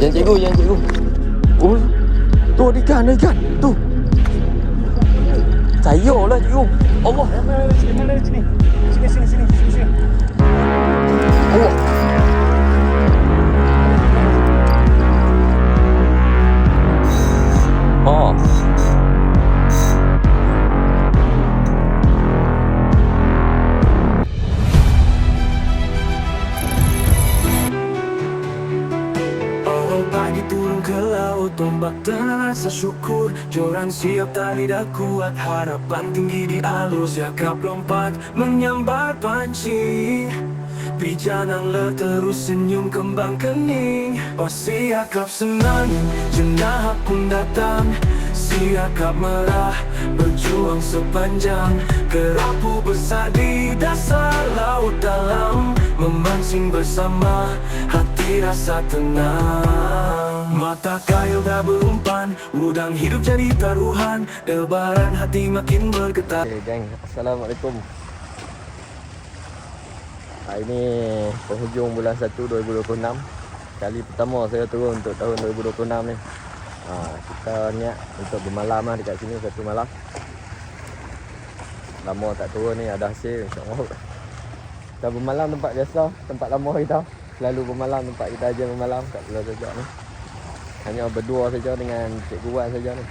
Yang cikgu. Oh, tu ada ikan. Tu. Sayurlah cikgu. Allah. Mana sini. Sini. Allah. Oh. Pagi turun ke laut, ombak tenang rasa syukur. Joran siap tali dah kuat, harapan tinggi di alus. Yakap lompat menyambar panci, pijanan le terus senyum kembang kening. Oh siakap senang, jenah pun datang. Siakap merah, berjuang sepanjang. Kerapu besar di dasar laut dalam, memancing bersama, hati rasa tenang. Mata kail dah berumpan, udang hidup jadi taruhan. Debaran hati makin bergetar. Okay, geng. Assalamualaikum. Hari ni penghujung bulan 1 2026. Kali pertama saya turun untuk tahun 2026 ni. Kita niat untuk bermalam lah dekat sini satu malam. Lama tak turun ni, ada hasil insya-Allah. Kita bermalam tempat biasa, tempat lama kita. Selalu bermalam tempat kita aja bermalam kat Pulau Sajak ni. Hanya berdua saja dengan Cikgu Wan saja ni.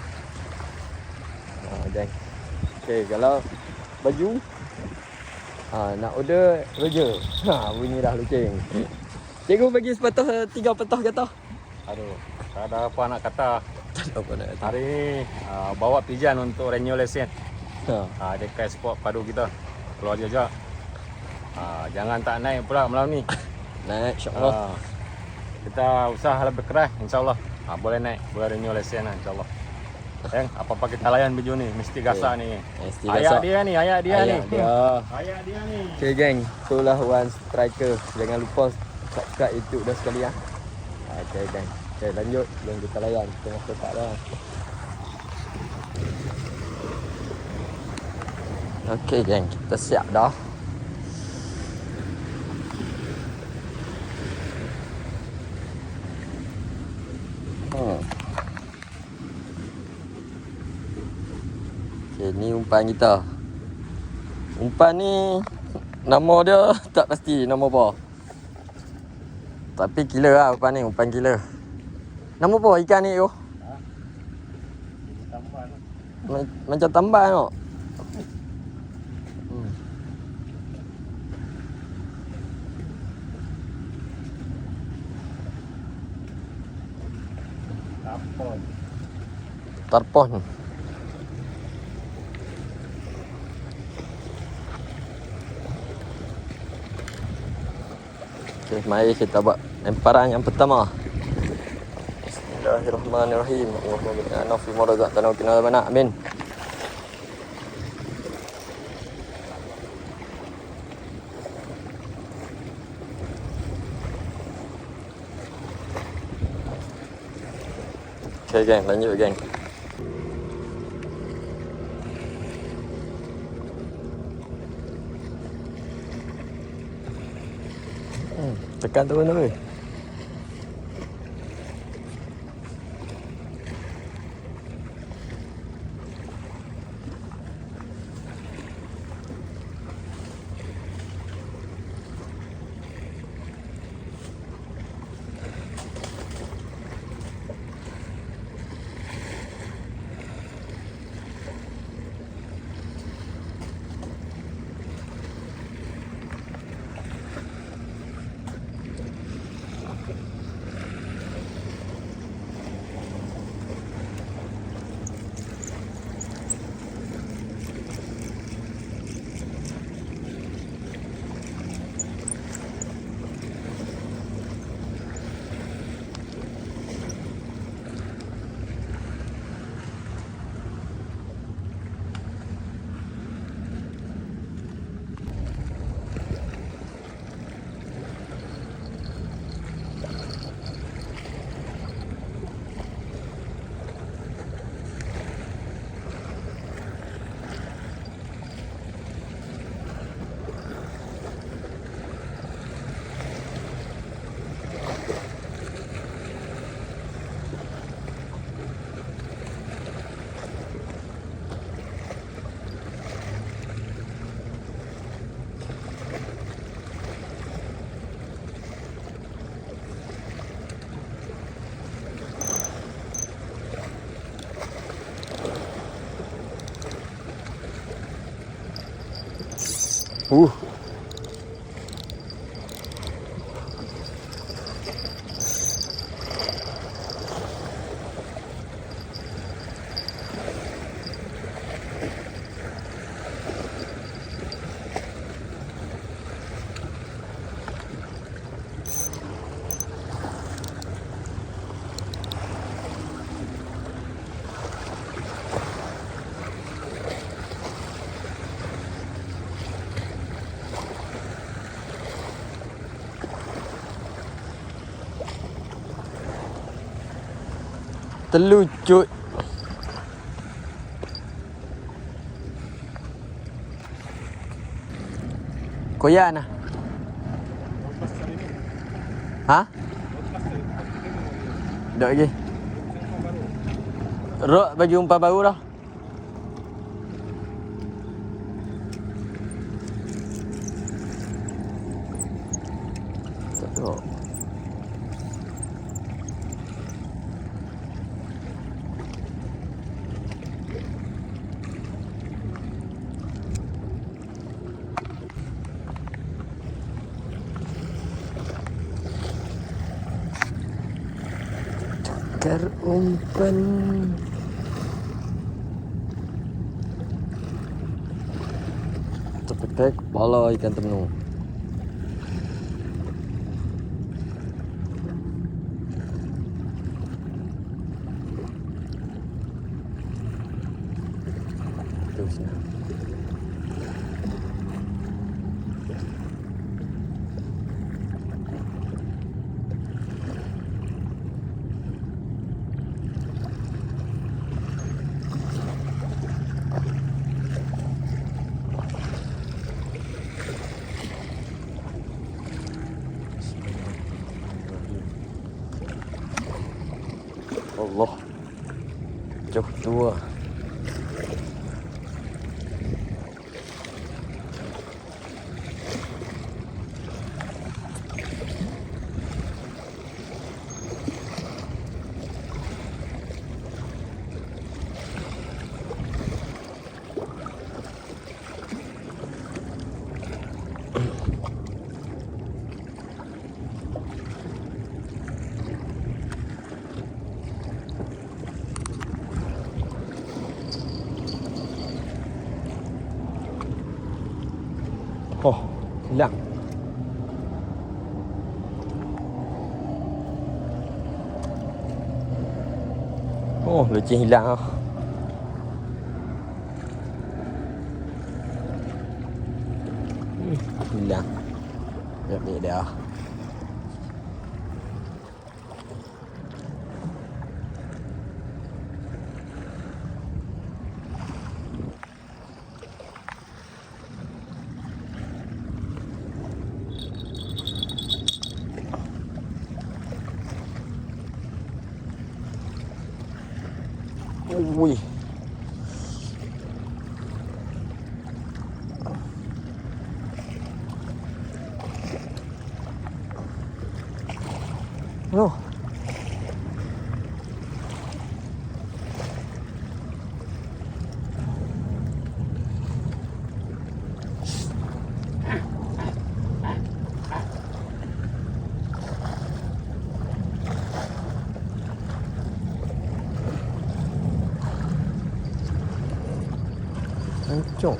Geng. Okey, kalau baju nak order Roger. Bunyi dah lucing. Cikgu bagi sepatah 3 patah kata. Aduh, tak ada apa nak kata. Tak ada apa nak kata. Hari ni bawa pijan untuk renew lesen. Dekat sport padu kita keluar je. Jangan tak naik pula malam ni. Naik insya-Allah. Kita usaha lebih keras insya-Allah. Boleh naik, boleh renew lesen lah insya-Allah. Apa-apa kita layan baju ni, mesti gasak ni. Mesti Ayak gasak. dia ni. Ayak dia. Ayak dia ni. Okay geng, itulah One Striker. Jangan lupa subscribe YouTube dah sekalian. Okay geng. Okay lanjut, jom kita layan. Kita masuk tak dah. Okay geng, kita siap dah. Okay, ni umpan kita. Umpan ni nama dia tak pasti nama apa. Tapi killer lah umpan ni, umpan killer. Nama apa ikan ni yo? Macam tamban tau. Tarpon. Okay, mari kita buat lemparan yang pertama. Bismillahirrahmanirrahim. Allahumma barik fi ma razaqtana wa qina adzabannar. Amin. Okay geng, lanjut geng. Tekan turun dulu. Uh. Terlucut. Koyak nah. Ha? Dok lagi. Rok baju umpan baru dah. Tak tahu. Cakar umpan. Cepetek kepala ikan tenung. Terusnya. Allah, jauh tua. Oh, hilang. Oh, leceh hilang ah. Hilang. Ambil dah. Ui. Loh. Hancur.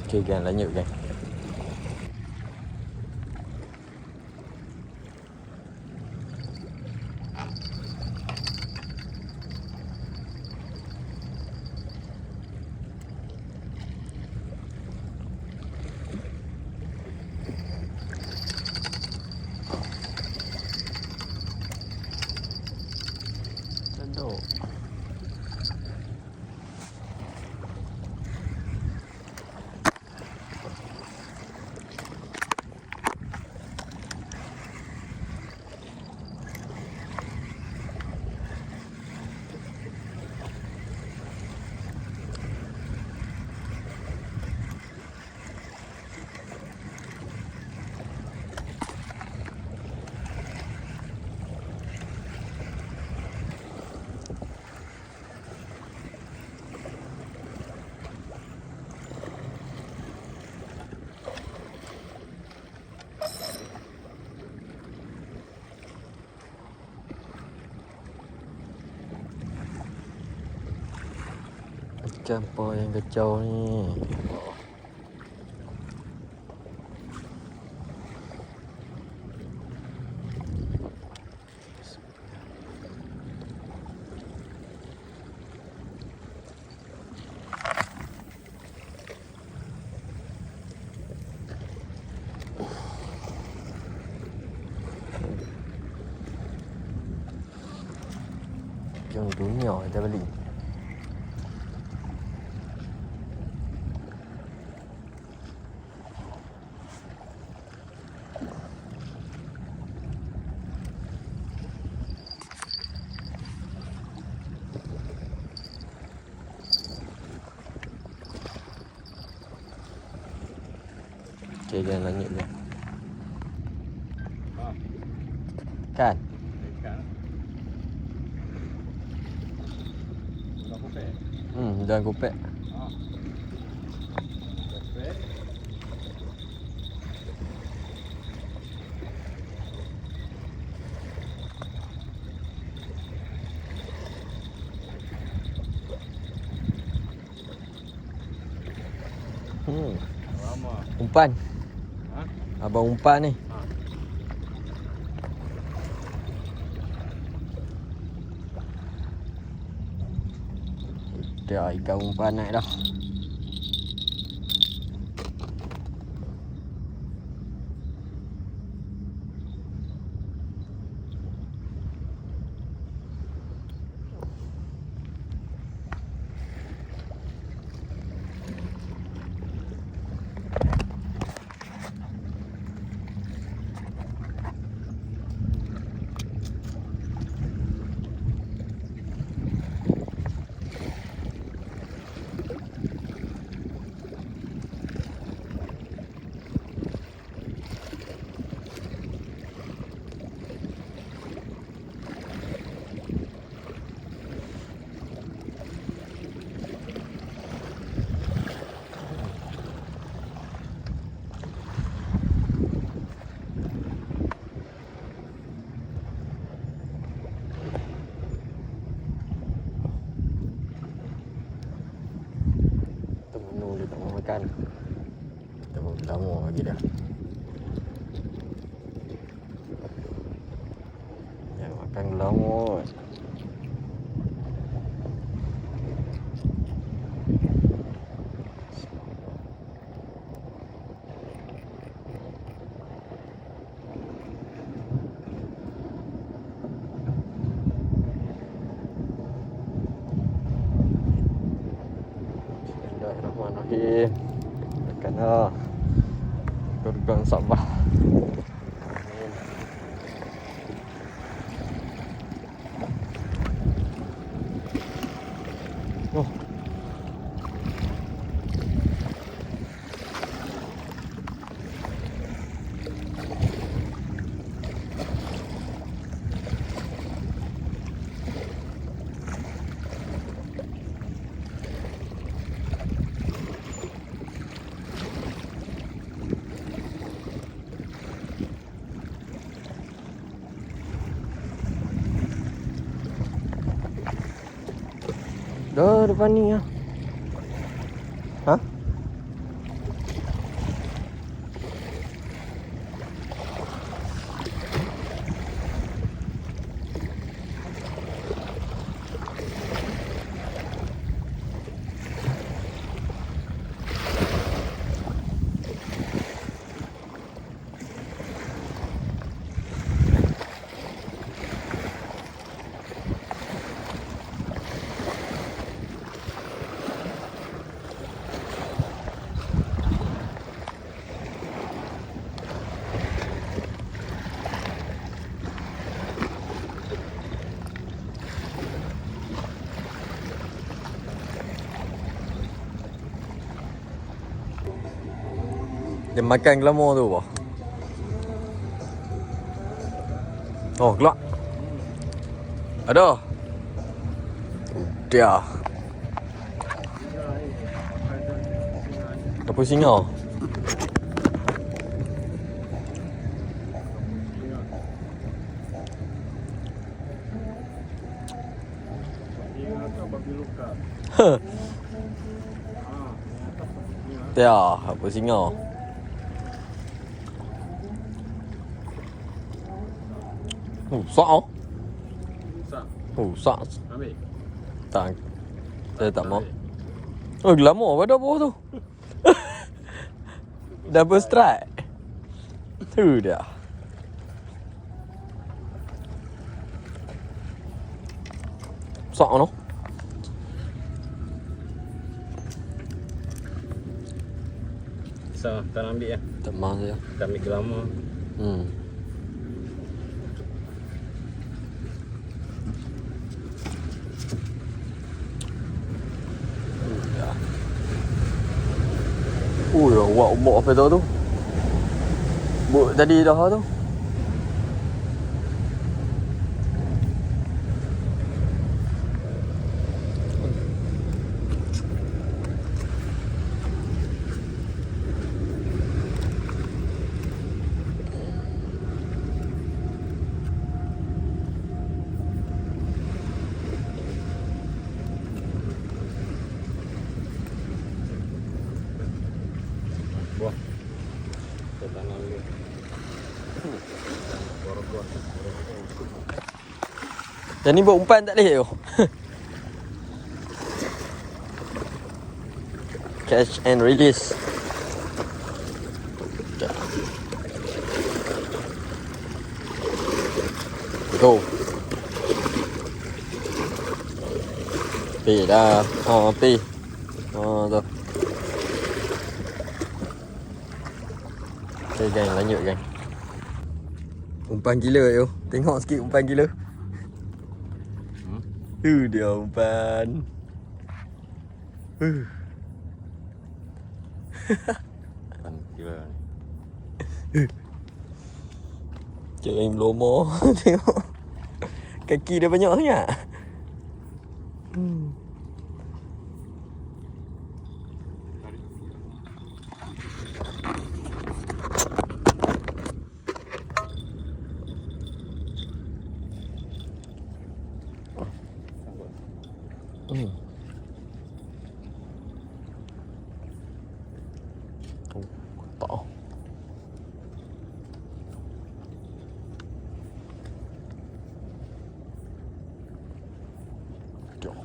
Okey kan, lanjut kan. Aduh. Macam apa yang kacau ni? Yang dunia kita beli. Okey, jangan lanjut je. Kan? Jangan kupek. Umpan. Abang umpan ni. Dah ikan umpan naik dah. Makan. Kita baru lama lagi dah. Ya, makan lama. Bismillahirrahmanirrahim. Makanlah. Kurang sabar. Amin. Oh. Dah depan ni ya. Ha? Dia makan glamour tu apa? Oh, keluar. Ada. Dia. Apa singa? Dia, apa singa? Sak oh. Sak. Ambil. Tak. Saya tak mau. Oh, glamour pada bawah tu. Double strike. Tu dia. Sak no. So, tak nak ambil ya. Tak mau saya. Kita ambil glamour. Ya, buat umur apa tu? Buat tadi dah tu. Buah. Kita tak nak ambil. Yang ni buat umpan tak boleh tu. Catch and release. Go. Pi dah. Pi. Tu. Okay gang, lanjut gang. Umpan gila tu. Tengok sikit umpan gila. Tu dia umpan. Kan kira. Cik yang melomo. Tengok. Kaki dia banyak sangat. Tak. Jom.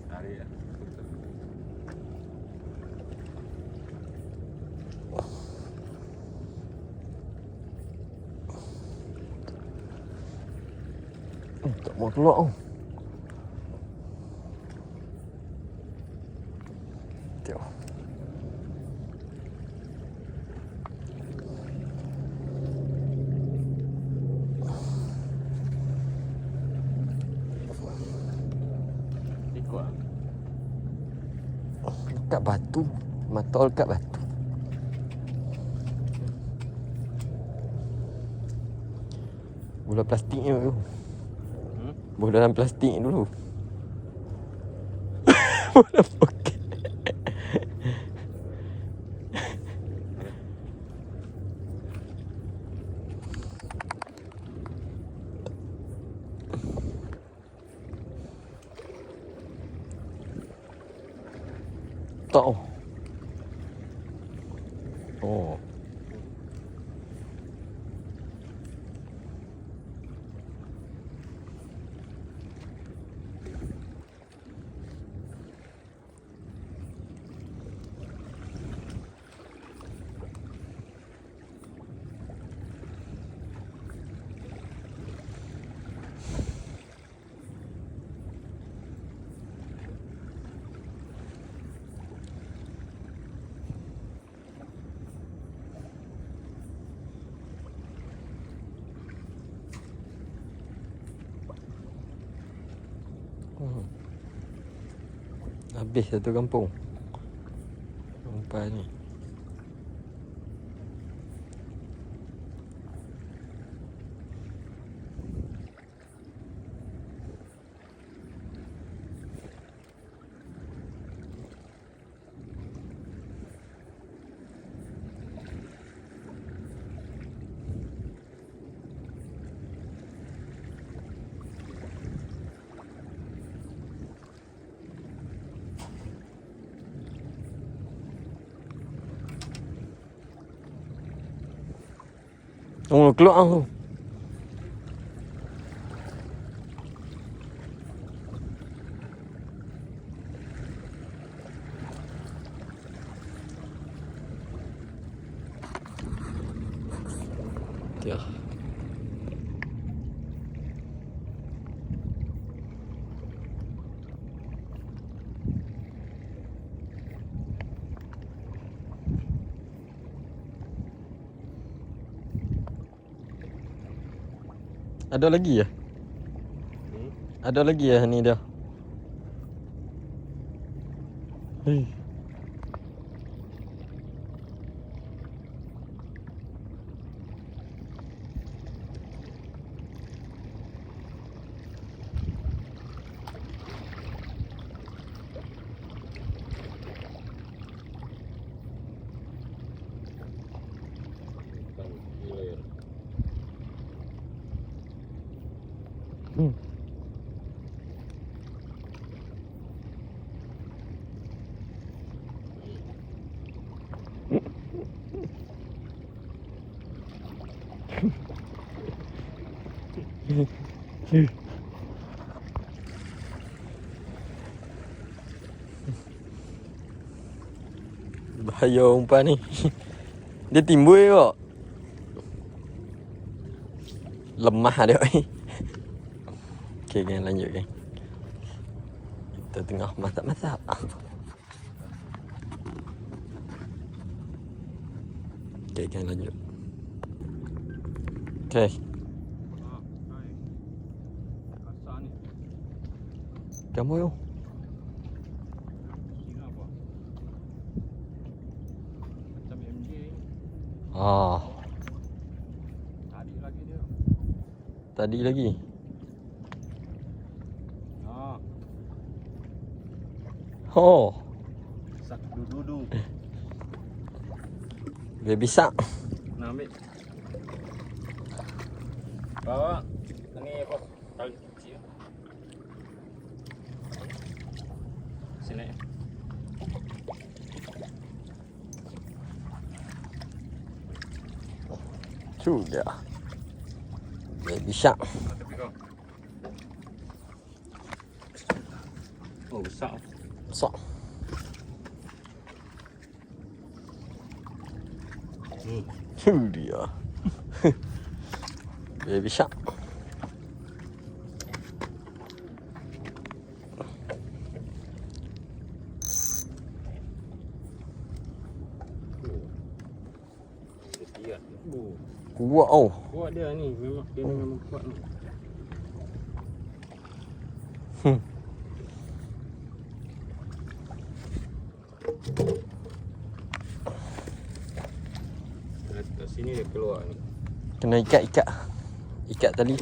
Tarik ya. Tak mau keluar oh. Tengok. Ikut. Kat batu. Matol kat batu. Bola plastik ni tu. Bola dalam plastik dulu. Bola poket. Tak. Oh. Habis satu kampung. Umpan ni. Oh, keluar tu. Ya. Ada lagi ya? Ada lagi ya ni dia? Hei. Bahaya umpan ni. Dia timbul kok. Lemah dia ni. Okey, gang lanjut gang. Kita tengah masak-masak. Okey, gang lanjut. Okey. Kamu yo. Ah. Tadi lagi. Oh. Sak dudu. Baby shark. Nak ambil. Bawa. Ni apa? Tali kecil. Sini. Tu dia. Baby shark. Oh, besar. Besar. Tu dia. Baby shark. Kuat oh. Kuat dia ni, memang dia ni memang kuat ni. Kat sini dia keluar ni. Kena ikat. Ikat tali.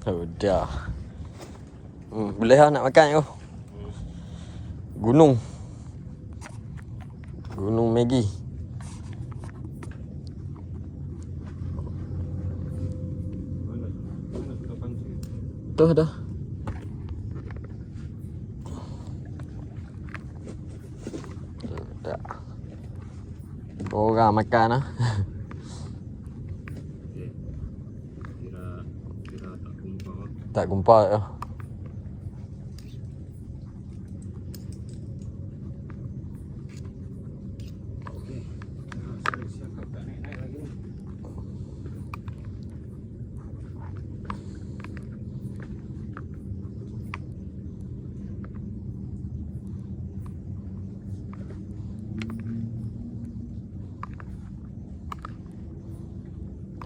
Oh dah. Boleh lah nak makan tu. Gunung Maggi. Tuh dah. Dah. Orang makan lah. Kira tak kumpul. Tak gumpal tu.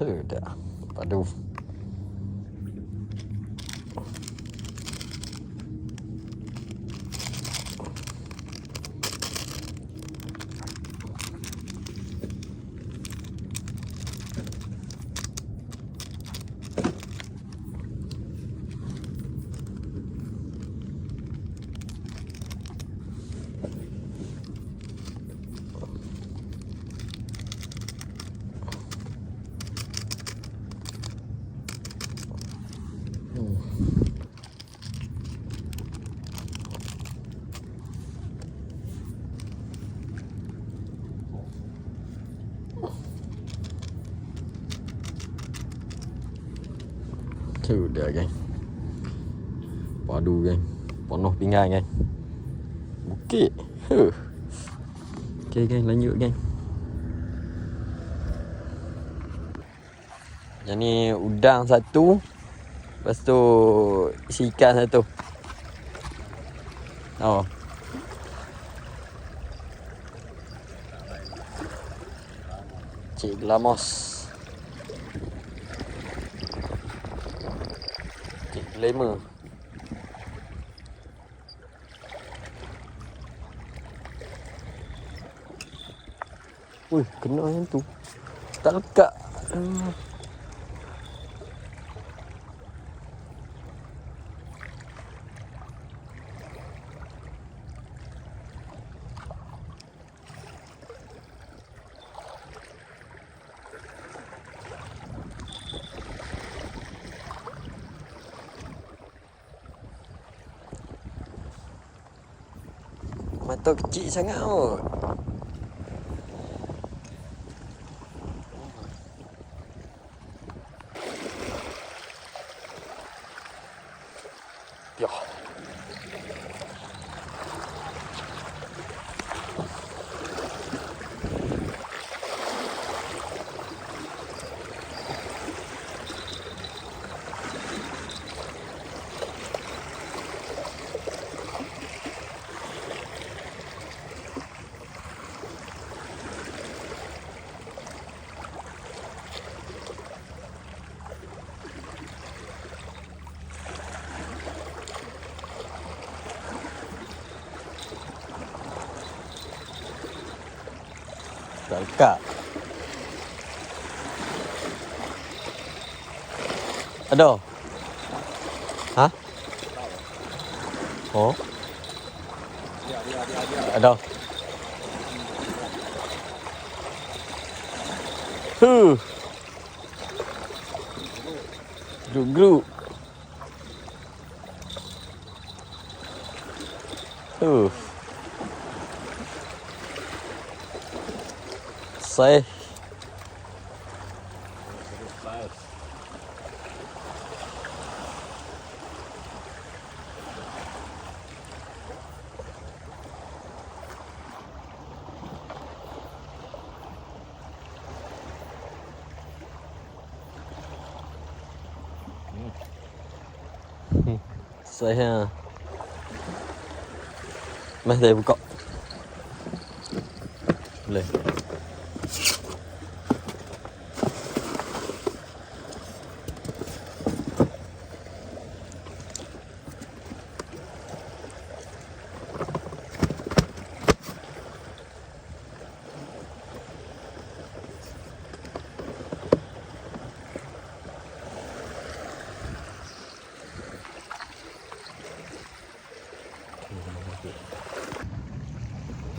Dah. Padu. Tu dia geng. Padu geng. Penuh pinggan geng. Bukit. Okey geng, lanjut geng. Yang ni udang satu. Lepas tu isi ikan satu. Oh. Cik Glamos. Cik Glamour. Ui, kena yang tu. Tak lekat. Mata kecil sangat kot. Ya. Tak lekat. Ada? Ha? Oh? Ada? Grup-grup. Saya Mas saya buka. Boleh.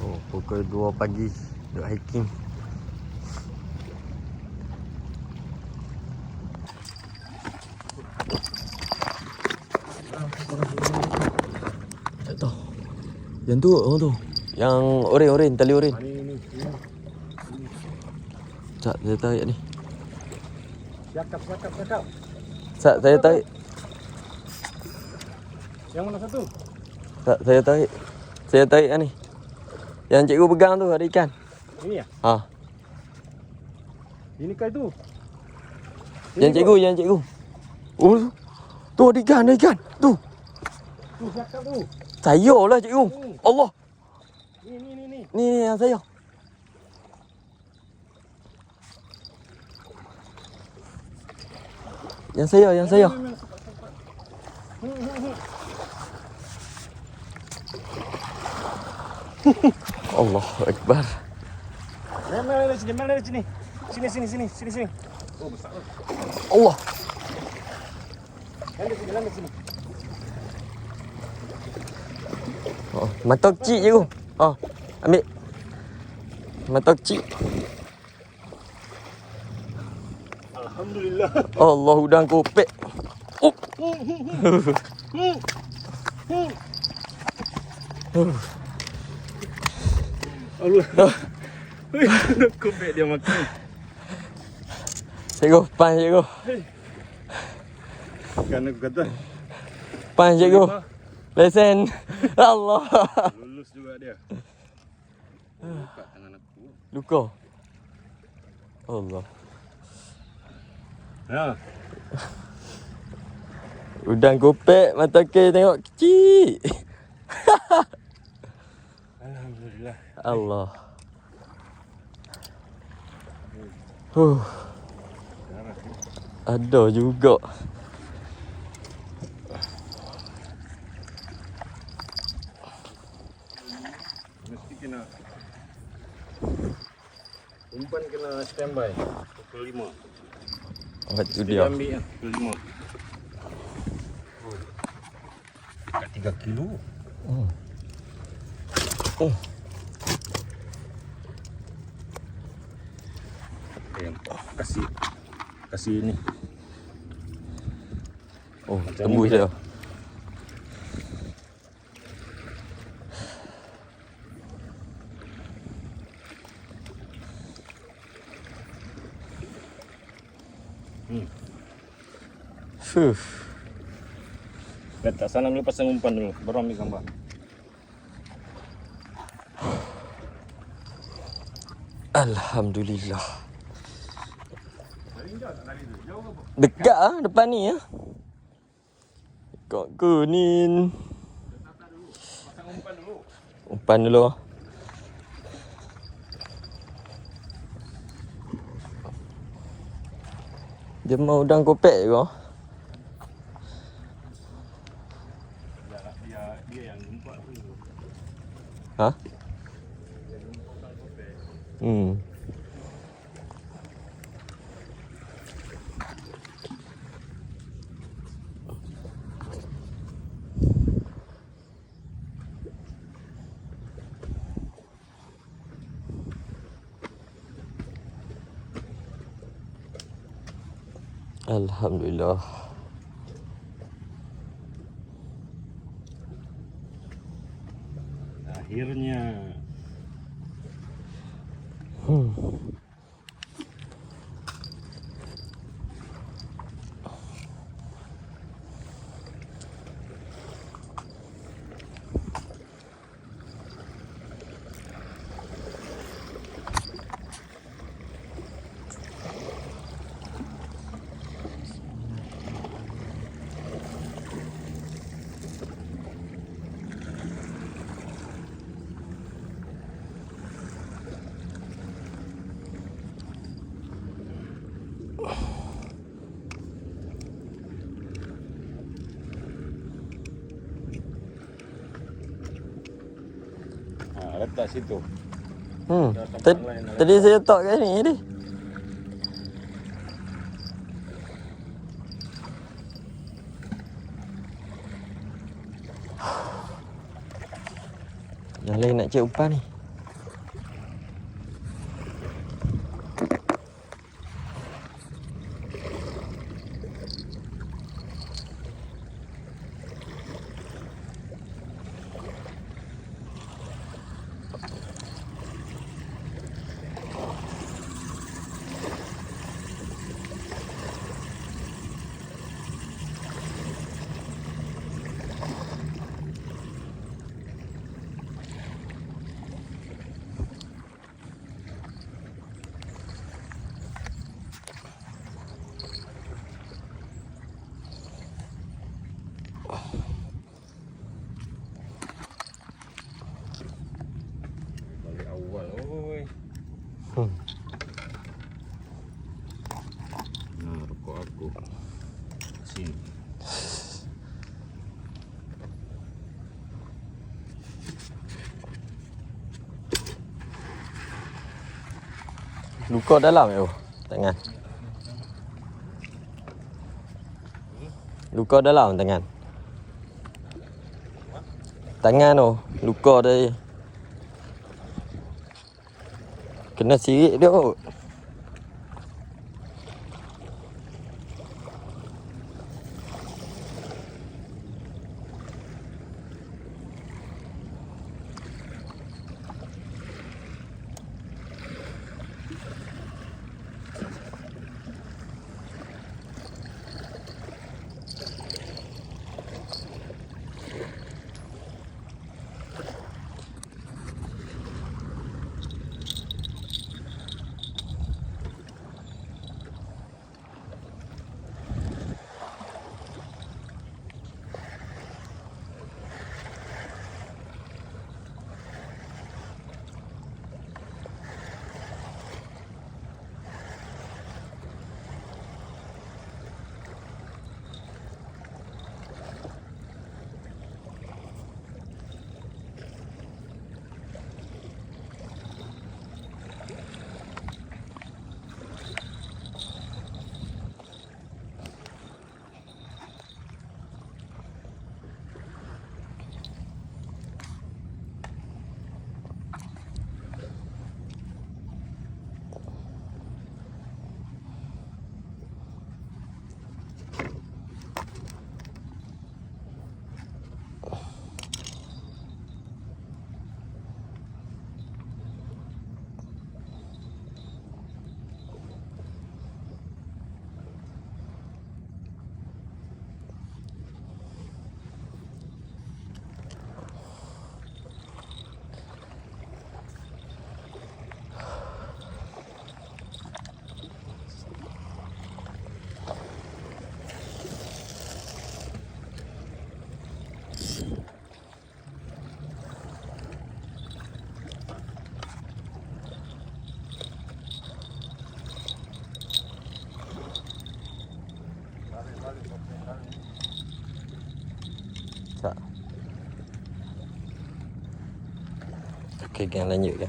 Oh, pukul 2 pagi duk hiking. Tak tahu. Yang tu, orang tu. Yang oren, tali oren. Ni. Sat, saya tarik ni. Cakap. Sat, saya tarik. Yang mana satu? Sat, saya tarik. Saya tarik ni. Yang cikgu pegang tu ada ikan. Ini ya? Ha. Ini kau tu. Yang cikgu. Oh, tu ada ikan. Tu. Tu cakap tu. Saya lah cikgu. Allah. Ni. Ni yang saya. Yang saya. Allahu Akbar. Mana sini. Sini. Oh, besar. Allah. Landai sini. Oh, matok cik je tu. Oh, ambil. Matok cik. Alhamdulillah. Allah, udang kopek. Oh. Allah. Kopek dia makan. Cikgu, pan cikgu. Kan aku kata Pan cikgu. Lesen. Allah. lulus juga dia. Buka tangan aku. Luka. Allah. Ha. Udang kopek, mata ke tengok kecil. Alhamdulillah. Allah. Ada juga. Mesti kena umpan kena standby pukul 5. Oh, itu dia. Ambil pukul 5. Dekat 3 kilo. Oh. Kasih ini. Oh, Macam tembus ni dia. Fuh. Letak sana dulu, pasang umpan dulu, baru ambil gambar. Alhamdulillah. Dekat ah depan ni ya. Kok kuning. Pasang umpan dulu. Umpan dulu. Dia mau udang kopek ke? Dia yang umpan dulu. Ha? Alhamdulillah. Akhirnya. Letak situ. Tadi saya letak kat ni ni. Yang lain nak cek umpan ni. Luka dalam tu tangan. Luka dalam tangan. Tangan tu luka tadi. Kena sirik dia. Tak. Okey, gang lanjut kan.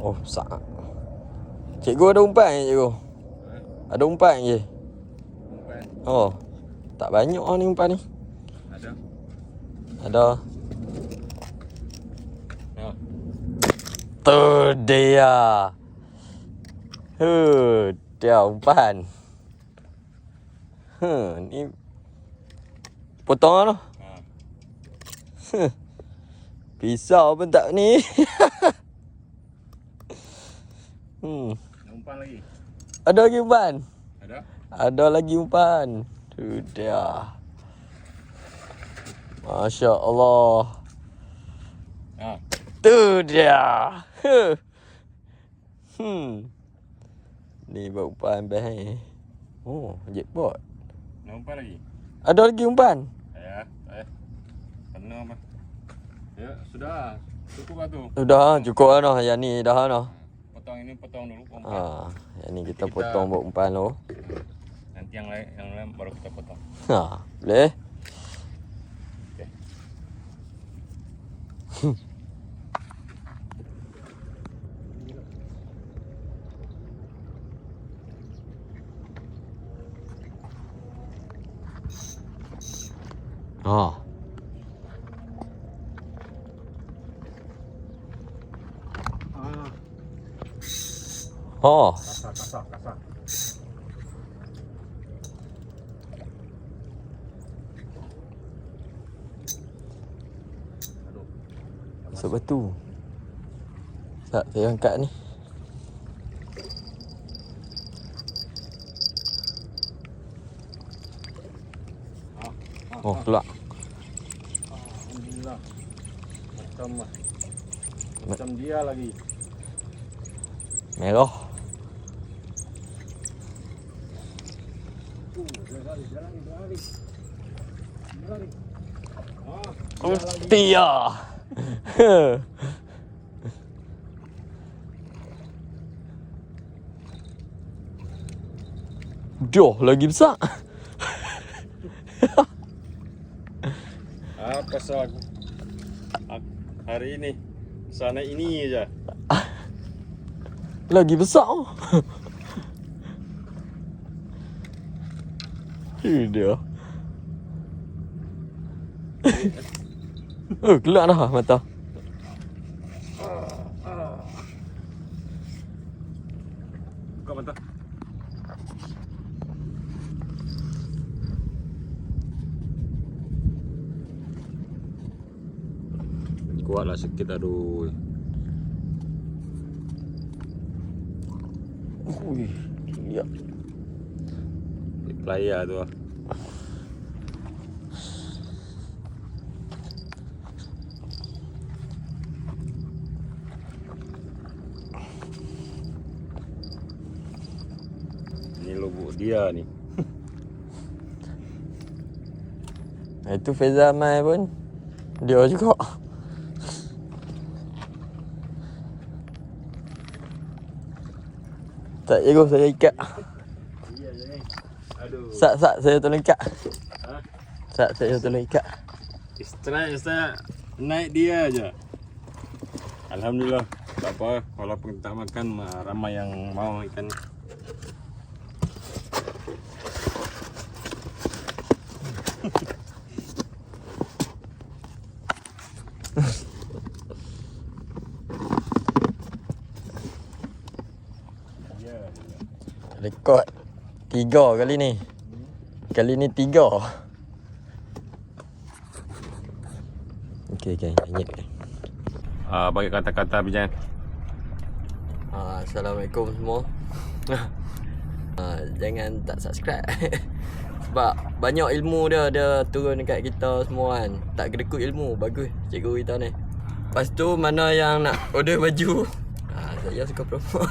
Oh, sak. Cikgu ada umpan ke cikgu? Ada umpan je? Umpan. Oh. Tak banyak ni umpan ni. Ada. Ada. Ya. Tu dia. Dia umpan. Ni potong tu. Ha. Pisau pun tak ni. Umpan lagi. Ada lagi umpan. Ada. Ada lagi umpan. Tu dia. Masya Allah. Ha. Tu dia. Ni buat umpan best ni. Oh, jackpot. Nak umpan lagi? Ada lagi umpan. Ya. Kena apa? Ya, sudah. Cukup lah tu. Sudah, cukup lah noh. Yang ni dah noh. Potong ini potong dulu umpan. Yang ni kita potong buat umpan tu. Nanti yang lain baru kita potong. Boleh? Okey. Kasar. Masuk batu. Tak, saya angkat ni. Oh, keluar. Alhamdulillah. Macam dia lagi. Merah. Dia. Joh, lagi besar. rasa hari ini sana ini aja. Lagi besar. Ini dia. Oh, keluar dah mata. Buka mata. Kuatlah sikit, aduh. Ui, ya. Di playa tu. Ini lubuk dia ni. Itu Feza Mai pun dia juga. Tak jago saya ikat. Iya, jangan. Aduh. Sat saya tolong ikat. Ha? Sat saya tolong ikat. Istirahat naik dia aja. Alhamdulillah. Tak apa, walaupun tak makan ramai yang mau ikan ni. Rekod 3 kali ni. Kali ni 3. Okey, ingat. Bagi kata-kata Bijan. Assalamualaikum semua. Jangan tak subscribe. Sebab banyak ilmu dia turun dekat kita semua kan. Tak kedekut ilmu, bagus cikgu kita ni. Lepas tu mana yang nak order baju, saya suka promote.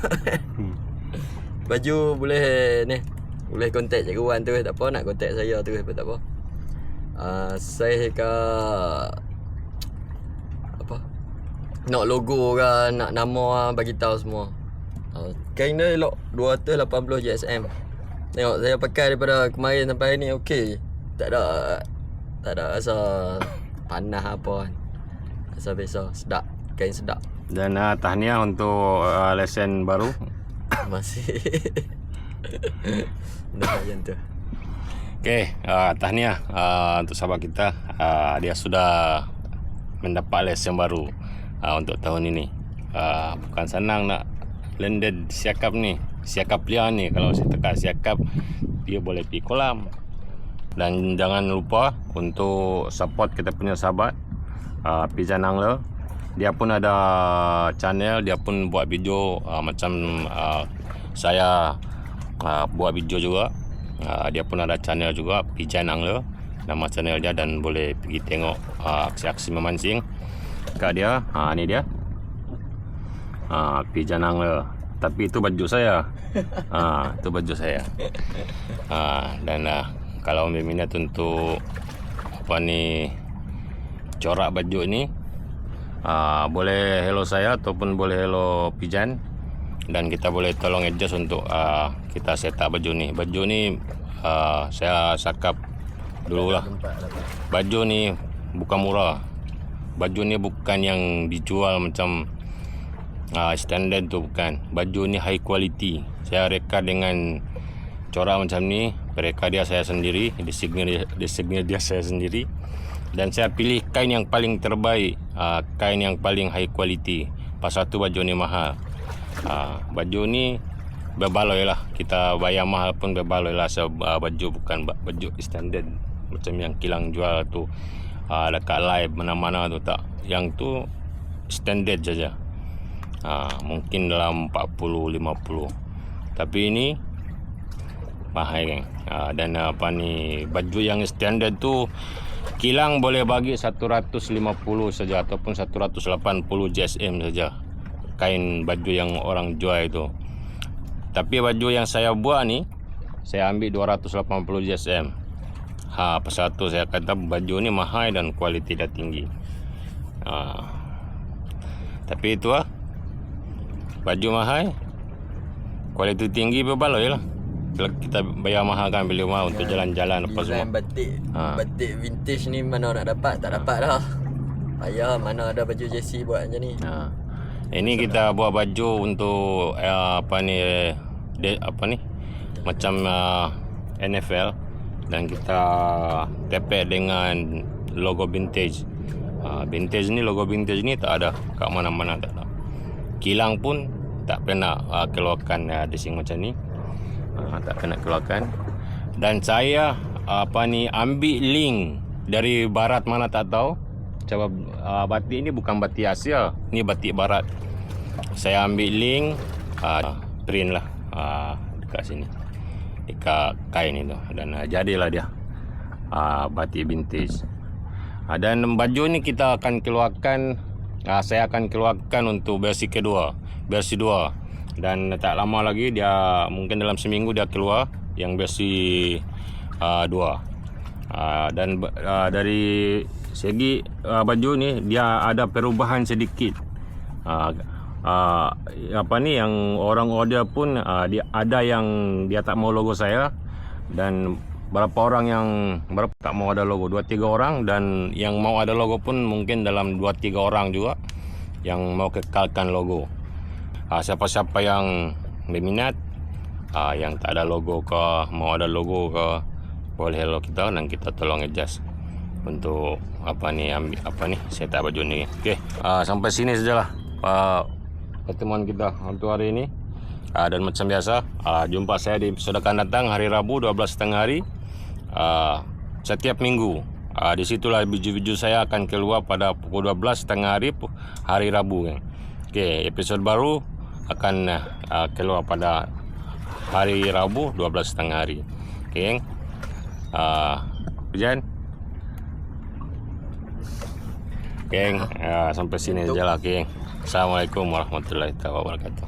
Baju boleh ni, boleh contact cikgu Wan tu, tak apa, nak contact saya tu tak apa. Saya ke apa, nak logo ke, nak nama, bagi tahu semua. Kain dia elok 280 GSM. Tengok saya pakai daripada kemarin sampai ni okey. Tak ada rasa panas apa kan. Rasa biasa, sedap, kain sedap. Dan tahniah untuk lesen baru. Masih dah macam tu. Okey, tahniah untuk sahabat kita. Dia sudah mendapat lesen baru untuk tahun ini. Bukan senang nak landed siakap ni. Siakap liar ni, kalau saya tekan siakap, dia boleh pergi kolam. Dan jangan lupa untuk support kita punya sahabat Pijan Angler. Dia pun ada channel, dia pun buat video macam saya buat video juga. Dia pun ada channel juga, Pijan Angler nama channel dia, dan boleh pergi tengok aksi-aksi memancing kat dia. Ni dia, Pijan Angler. Tapi itu baju saya. Itu baju saya. Dan kalau berminat untuk apa ni, corak baju ni, boleh hello saya ataupun boleh hello Pijan, dan kita boleh tolong adjust untuk kita set up baju ni. Baju ni saya cakap dululah, baju ni bukan murah. Baju ni bukan yang dijual macam standard tu, bukan. Baju ni high quality. Saya reka dengan corak macam ni, reka dia saya sendiri, designer dia saya sendiri, dan saya pilih kain yang paling terbaik, kain yang paling high quality. Pasal tu baju ni mahal. Baju ni berbaloi lah, kita bayar mahal pun berbaloi lah. Baju bukan baju standard macam yang Kilang jual tu, dekat live mana-mana tu, tak. Yang tu standard saja. Mungkin dalam 40-50. Tapi ini mahal kan. Dan apa ni, baju yang standard tu Kilang boleh bagi 150 saja ataupun 180 GSM saja, kain baju yang orang jual itu. Tapi baju yang saya buat ni, saya ambil 280 GSM. Pasal tu saya kata baju ni mahal dan kualiti dah tinggi. Tapi itu baju mahal, kualiti tinggi, berbaloi lah. kita bayar mahal kan beli rumah untuk jalan-jalan apa semua. Design batik. Ha. Batik vintage ni mana nak dapat? Tak dapat dah. Payah mana ada baju jersey buat macam ni. Ini kita buat baju untuk apa ni macam NFL, dan kita tepek dengan logo vintage. Logo vintage ni tak ada kat mana-mana, tak ada. Kilang pun tak pernah keluarkan design macam ni. Tak pernah keluarkan. Dan saya ambil link dari barat mana tak tahu. Coba batik ni bukan batik Asia, ni batik barat. Saya ambil link, print lah dekat sini, dekat kain itu, dan jadilah dia batik vintage. Dan baju ni kita akan keluarkan, saya akan keluarkan untuk versi kedua, versi 2, dan tak lama lagi dia, mungkin dalam seminggu dia keluar yang versi 2. Dan dari segi baju ni dia ada perubahan sedikit. Yang orang order pun dia ada yang dia tak mau logo saya, dan berapa orang yang tak mau ada logo, 2-3 orang, dan yang mau ada logo pun mungkin dalam 2-3 orang juga yang mau kekalkan logo. Siapa-siapa yang berminat, yang tak ada logo ke, mau ada logo ke, boleh hello kita dan kita tolong adjust untuk set up baju ni. Okey, sampai sini sajalah pertemuan kita untuk hari ini. Dan macam biasa, jumpa saya di episod akan datang hari Rabu 12.30 hari. Setiap minggu di situlah video-video saya akan keluar pada pukul 12.30 hari Rabu kan. Okey, episod baru akan keluar pada hari Rabu 12.30 hari. Okey. Hujan. Geng, sampai sini sajalah geng. Assalamualaikum warahmatullahi wabarakatuh.